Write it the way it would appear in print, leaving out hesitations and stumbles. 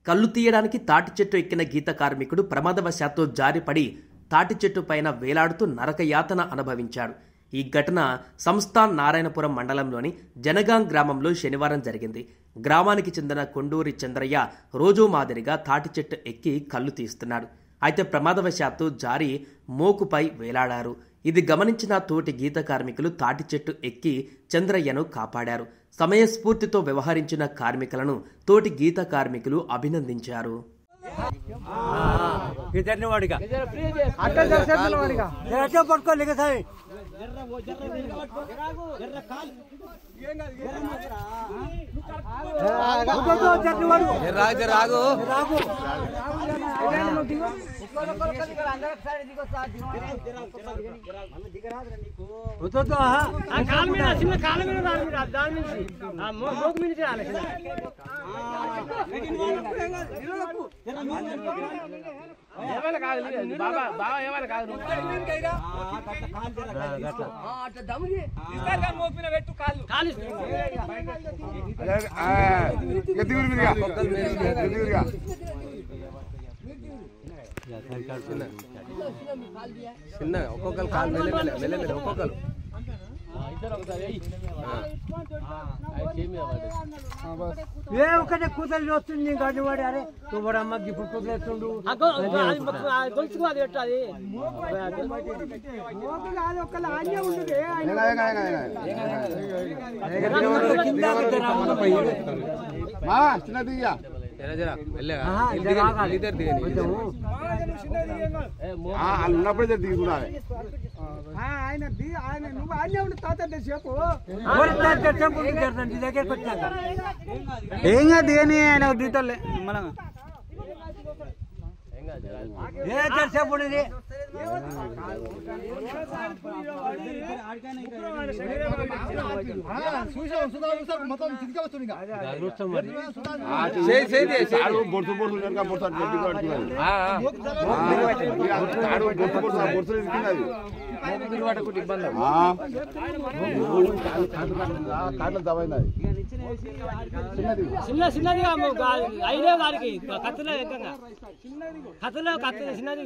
కళ్ళు తీయడానికి తాటి చెట్టు ఎక్కిన గీత కార్మికుడు ప్రమాదవశాత్తు జారిపడి తాటి చెట్టు పైన వేలాడుతూ నరకయాతన అనుభవించాడు. ఈ ఘటన సంస్థాన్ నారాయణపురం మండలంలోని జనగాం గ్రామంలో శనివారం జరిగింది. గ్రామానికి చెందిన కొండూరి చంద్రయ్య రోజూ మాదిరిగా తాటి చెట్టు ఎక్కి కళ్ళు తీస్తున్నాడు. అయితే ప్రమాదవశాత్తు జారి మోకుపై వేలాడారు. ఇది గమనించిన తోటి గీత కార్మికులు తాటి చెట్టు ఎక్కి చంద్రయ్యను కాపాడారు. సమయస్ఫూర్తితో వ్యవహరించిన కార్మికులను తోటి గీత కార్మికులు అభినందించారు. చిన్న ఒక్కొక్కరు కాలు మెల్లమెల్ల ఒక్కొక్కరు ఒకటే కూతలు వస్తుంది గడ్డివాడి. అరే తుమ్మడమ్మ ఇప్పుడు కూతలేస్తుండు ఉన్నప్పుడే దిగుతున్నారు. ఏం కాదు అని ఆయన దిగుతాలే మనం సేపు చిన్నదిగా అయినా వారికి కత్తులో కత్తులో చిన్నది